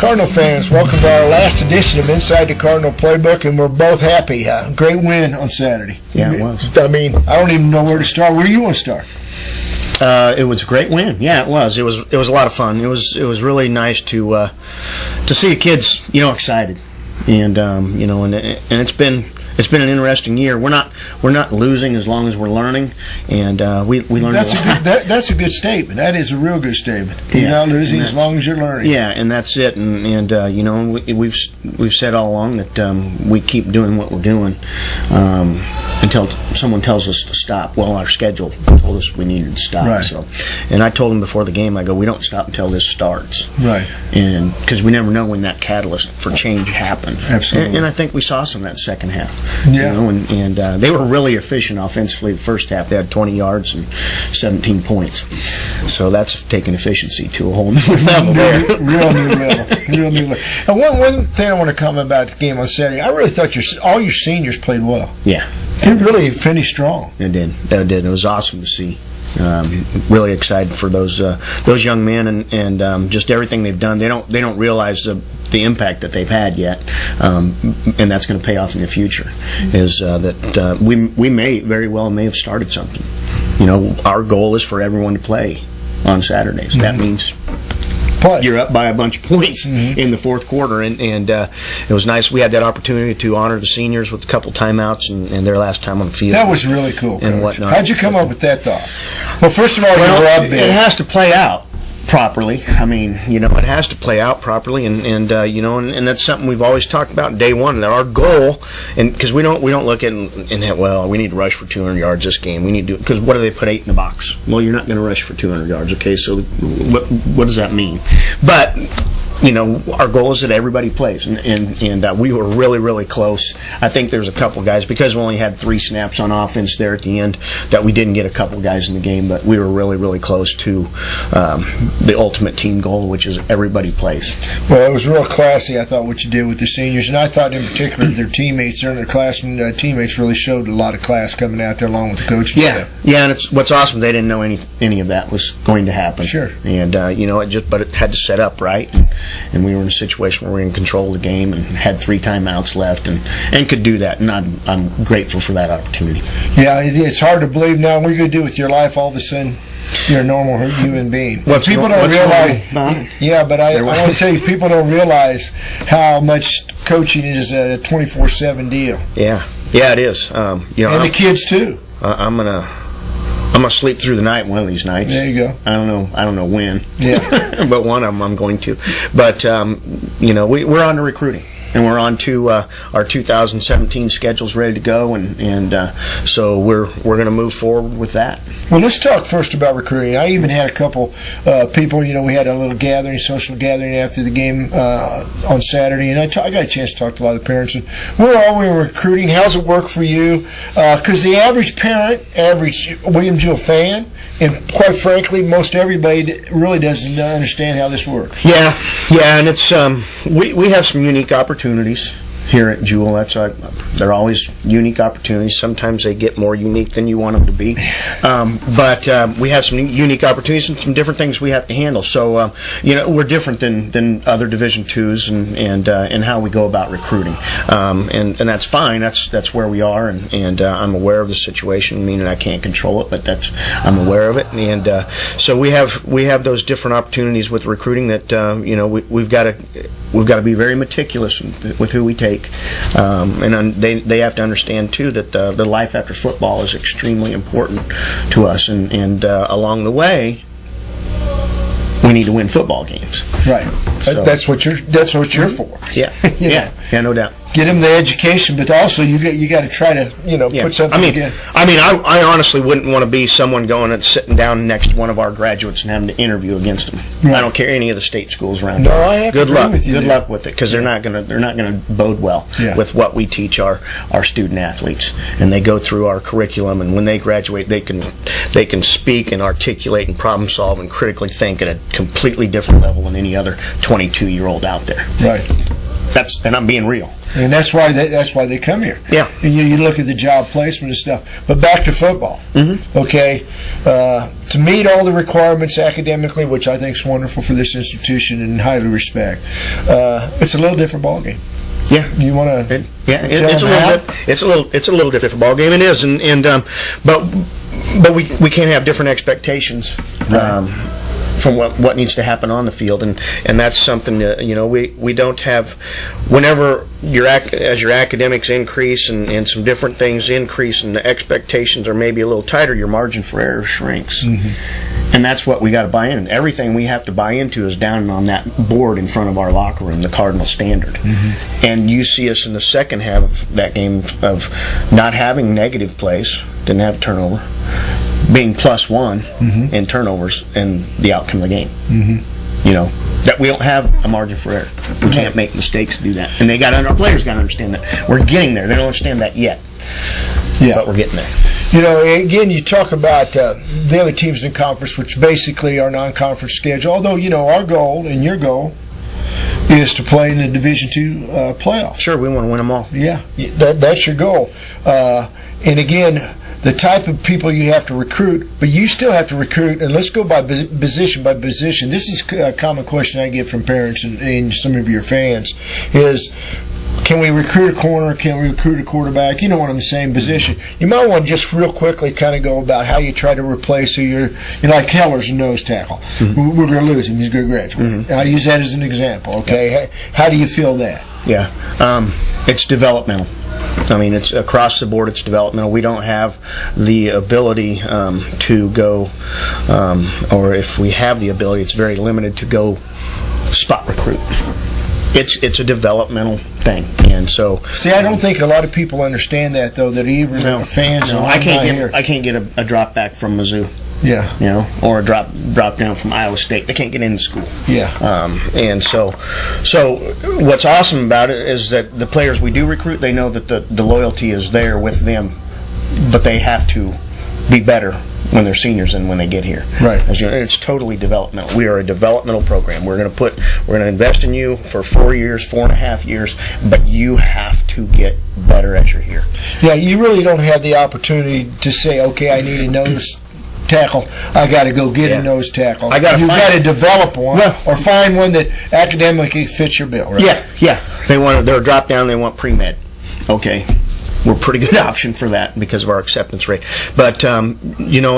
Cardinal fans, welcome to our last edition of Inside the Cardinal Playbook, and we're both happy. Great win on Saturday. Yeah, it was. I mean, I don't even know where to start. Where do you want to start? It was a great win. Yeah, it was. It was a lot of fun. It was really nice to see the kids, excited, and and it's been an interesting year. We're not losing as long as we're learning, and we learned. That's a good statement. That is a real good statement. You're not losing as long as you're learning. Yeah, and that's it. And we've said all along that we keep doing what we're doing until someone tells us to stop. Well, our schedule told us we needed to stop. Right. So, and I told them before the game, I go, we don't stop until this starts. Right. And because we never know when that catalyst for change happens. Absolutely. And I think we saw some of that second half. Yeah. And they were really efficient offensively the first half. They had 20 yards and 17 points. So that's taken efficiency to a whole new level there. Real new level. And one thing I want to comment about the game on Saturday, I really thought all your seniors played well. Yeah. They really finished strong. It did. It was awesome to see. Really excited for those young men and just everything they've done. They don't realize the impact that they've had yet, and that's going to pay off in the future. Is that we may very well have started something. Our goal is for everyone to play on Saturdays. Mm-hmm. That means you're up by a bunch of points in the fourth quarter, and it was nice. We had that opportunity to honor the seniors with a couple timeouts and their last time on the field. That was really cool, and whatnot. How'd you come up with that thought? Well, first of all, you were up big. It has to play out properly. I mean, it has to play out properly, and that's something we've always talked about day one. That our goal, and because we don't look at we need to rush for 200 yards this game. We need to, because what do they put 8 in the box? Well, you're not going to rush for 200 yards. Okay, so what does that mean? But our goal is that everybody plays, and we were really, really close. I think there's a couple guys, because we only had 3 snaps on offense there at the end, that we didn't get a couple guys in the game, but we were really, really close to the ultimate team goal, which is everybody plays. Well, it was real classy, I thought, what you did with the seniors, and I thought in particular their teammates, their underclassmen teammates really showed a lot of class coming out there along with the coaching staff. Yeah, and what's awesome, they didn't know any of that was going to happen. Sure. And, but it had to set up right. And we were in a situation where we were in control of the game and had 3 timeouts left and could do that. And I'm grateful for that opportunity. Yeah, it's hard to believe now. What are you going to do with your life all of a sudden? You're a normal human being. People don't realize. Yeah, but I want to tell you, people don't realize how much coaching is a 24/7 deal. Yeah, it is. And the kids too. I'm gonna sleep through the night one of these nights. There you go. I don't know when. Yeah. But one of them I'm going to. But we're on to recruiting, and we're on to our 2017 schedule's ready to go, and so we're going to move forward with that. Well, let's talk first about recruiting. I even had a couple people. We had a little social gathering after the game on Saturday, and I got a chance to talk to a lot of the parents. And where are we in recruiting? How's it work for you? Because the average parent, average William Jewell fan, and quite frankly, most everybody really doesn't understand how this works. Yeah, and it's we have some unique opportunities here at Jewell. They're always unique opportunities. Sometimes they get more unique than you want them to be. But we have some unique opportunities and some different things we have to handle. So, we're different than other Division IIs and how we go about recruiting. And that's fine. That's where we are. And I'm aware of the situation, meaning I can't control it, but I'm aware of it. And so we have those different opportunities with recruiting that, we've got to be very meticulous with who we take. And they have to understand too that the life after football is extremely important to us, and along the way we need to win football games. Right. So, that's what you're for. Yeah. Yeah, no doubt. Get them the education, but also you got to try to put something together. I honestly wouldn't want to be someone going and sitting down next to one of our graduates and having to interview against them. Right. I don't care any of the state schools around. No, I have good to luck. Agree with you. Good luck with it, because they're not gonna bode well with what we teach our student athletes, and they go through our curriculum, and when they graduate, they can speak and articulate and problem solve and critically think at a completely different level than any other 22-year-old out there. Right. And I'm being real. and that's why they come here. Yeah. And you look at the job placement and stuff. But back to football. Okay, to meet all the requirements academically, which I think is wonderful for this institution and highly respect, it's a little different ballgame. Yeah, you want to? It's a little different ball game. It is, but we can't have different expectations from what needs to happen on the field, and that's something that, we don't have. Whenever as your academics increase and some different things increase and the expectations are maybe a little tighter, your margin for error shrinks. And that's what we got to buy in. Everything we have to buy into is down on that board in front of our locker room, the Cardinal standard. And you see us in the second half of that game of not having negative plays, didn't have turnover, being +1 in turnovers, and the outcome of the game. That we don't have a margin for error. We can't make mistakes to do that. And our players got to understand that. We're getting there. They don't understand that yet. But we're getting there. Again, you talk about the other teams in the conference, which basically are non-conference schedule. Although, our goal and your goal is to play in the Division II playoffs. Sure, we want to win them all. Yeah, that's your goal. And again, the type of people you have to recruit, but you still have to recruit, and let's go by position by position. This is a common question I get from parents and some of your fans is, can we recruit a corner? Can we recruit a quarterback? You know what I'm saying, position. You might want to just real quickly kind of go about how you try to replace who you're like Keller's a nose tackle. We're going to lose him. He's going to graduate. I use that as an example, okay? How do you feel that? Yeah. It's developmental. I mean, it's across the board. It's developmental. We don't have the ability to go, or if we have the ability, it's very limited to go spot recruit. It's a developmental thing, and so. See, I don't think a lot of people understand that, though. That even fans. No, I can't get a drop back from Mizzou. Yeah. Or a drop down from Iowa State. They can't get into school. Yeah. And so what's awesome about it is that the players we do recruit, they know that the loyalty is there with them, but they have to be better when they're seniors and when they get here. Right. It's totally developmental. We are a developmental program. We're going to invest in you for 4.5 years, but you have to get better as you're here. Yeah, you really don't have the opportunity to say, okay, I need a nose tackle. I got to go get a nose tackle. You've got to develop one, or find one that academically fits your bill. Right? Yeah. They're a drop down. They want pre-med. Okay. We're a pretty good option for that because of our acceptance rate. But, and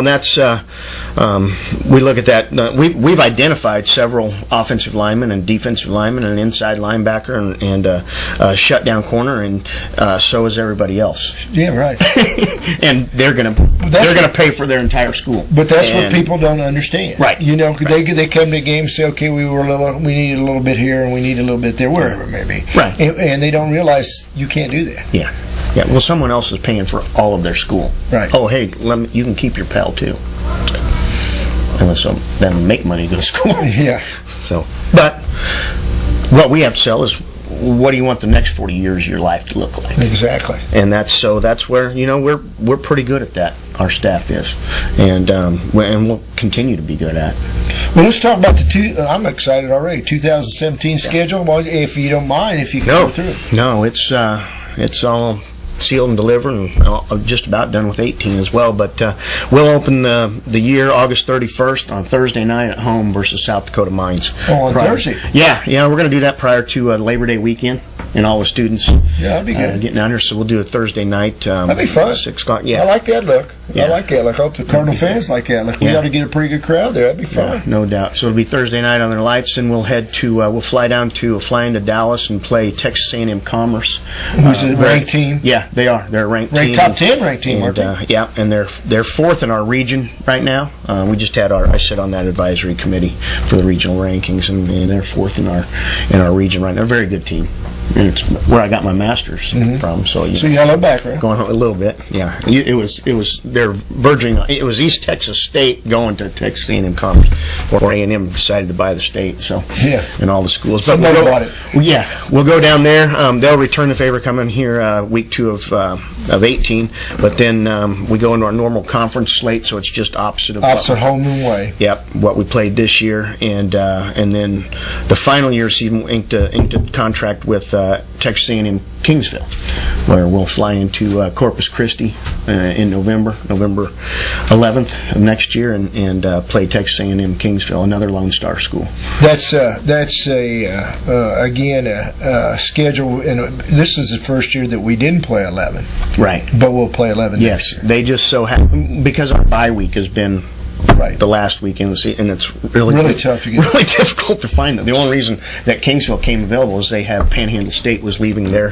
that's, we look at that. We've identified several offensive linemen and defensive linemen and an inside linebacker and a shutdown corner, and so is everybody else. Yeah, right. And they're going to pay for their entire school. But that's what people don't understand. Right. They come to the game and say, okay, we need a little bit here and we need a little bit there, wherever it may be. Right. And they don't realize you can't do that. Yeah. Yeah, well, someone else is paying for all of their school. Right. Oh, hey, you can keep your Pell too. And so then make money to go to school. Yeah. So, but what we have to sell is, what do you want the next 40 years of your life to look like? Exactly. And that's where we're pretty good at that. Our staff is, and we'll continue to be good at. Well, let's talk about I'm excited already. 2017 schedule. Well, if you don't mind, if you can go through it. No, it's all sealed and delivered, and just about done with 18 as well. But we'll open the year August 31st on Thursday night at home versus South Dakota Mines. Oh, on Thursday? Yeah, we're going to do that prior to Labor Day weekend, and all the students that'd be good. Getting down here. So we'll do it Thursday night. That'd be fun. 6 o'clock. Yeah, I like that look. Yeah. I like that look. I hope the Cardinal fans like that look. We got to get a pretty good crowd there. That'd be fun. Yeah, no doubt. So it'll be Thursday night on their lights, and we'll head to we'll fly into Dallas and play Texas A&M Commerce. Who's a ranked team? Yeah, they are. They're a ranked team. Top 10 ranked team, aren't they? Yeah, and they're fourth in our region right now. We just had I sit on that advisory committee for the regional rankings, and they're fourth in our region right now. They're a very good team. And it's where I got my master's from. So yellow background. Going a little bit, yeah. It was they're verging. It was East Texas State going to Texas A&M Commerce, or A&M decided to buy the state. So and all the schools. Somebody bought it. We'll go down there. They'll return the favor coming here week 2 of 18. But then we go into our normal conference slate, so it's just opposite home and away. Yep, what we played this year, and then the final year season inked a contract with Texas A&M Kingsville, where we'll fly into Corpus Christi in November 11th of next year, and play Texas A&M Kingsville, another Lone Star school. That's a schedule, and this is the first year that we didn't play 11. Right. But we'll play 11 Yes, next year. they just so because our bye week has been the last weekend of the season, and it's really tough to get. Really difficult to find them. The only reason that Kingsville came available is they have Panhandle State was leaving their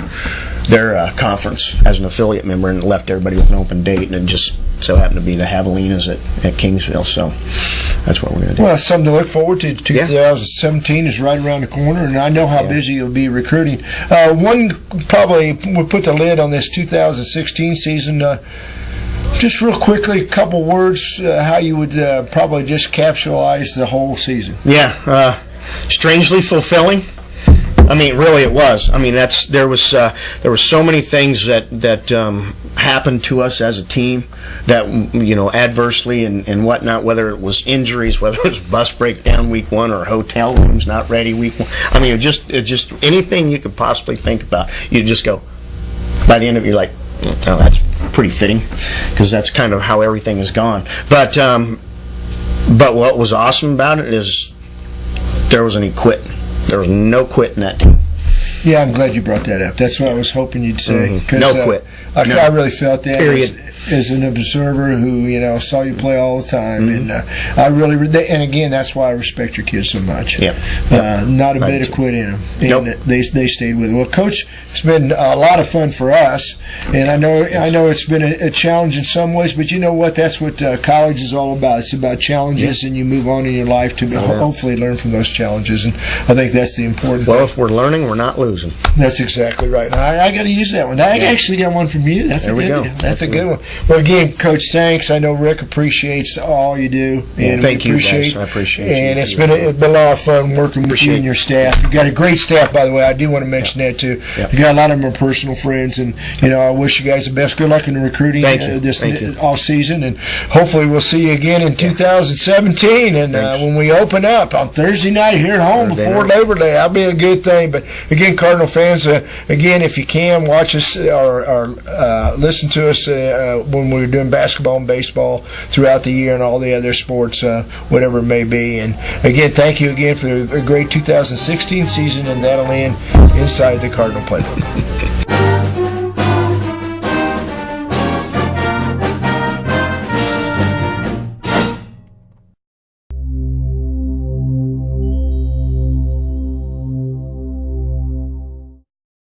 conference as an affiliate member, and left everybody with an open date, and it just so happened to be the Javelinas at Kingsville. So that's what we're going to do. Well, something to look forward to. 2017 is right around the corner, and I know how busy you'll be recruiting. One probably would put the lid on this 2016 season. Just real quickly, a couple words how you would probably just capsulize the whole season. Yeah, strangely fulfilling. I mean, really, it was. I mean, there were so many things that happened to us as a team that adversely and whatnot. Whether it was injuries, whether it was bus breakdown week 1 or hotel rooms not ready week 1. I mean, it just anything you could possibly think about. You just go. By the end of it, you're like, oh, that's pretty fitting, because that's kind of how everything has gone. But what was awesome about it is there wasn't any quitting. There was no quit in that team. Yeah, I'm glad you brought that up. That's what I was hoping you'd say. No quit. I really felt that. Period. As an observer who saw you play all the time, and I really and again that's why I respect your kids so much. Yeah, not a bit of quit in them, and Nope. they stayed with it. Well, Coach, it's been a lot of fun for us, and I know it's been a challenge in some ways, but you know what? That's what college is all about. It's about challenges, and you move on in your life to hopefully learn from those challenges, and I think that's the important. Well, if we're learning, we're not losing. That's exactly right. I got to use that one. I actually got one from you. That's a good one. Well, again, Coach, thanks. I know Rick appreciates all you do, and thank you, appreciate. guys. I appreciate and you. it's been a lot of fun working with you and your staff. You've got a great staff, by the way. I do want to mention that too. Yep. You got a lot of them are personal friends, and I wish you guys the best. Good luck in the recruiting this off season, and hopefully we'll see you again in 2017. And when we open up on Thursday night here at home before Labor Day, that'll be a good thing. But again, Cardinal fans, again, if you can watch us or listen to us when we're doing basketball and baseball throughout the year and all the other sports, whatever it may be. And again, thank you again for a great 2016 season, and that'll end inside the Cardinal Playbook.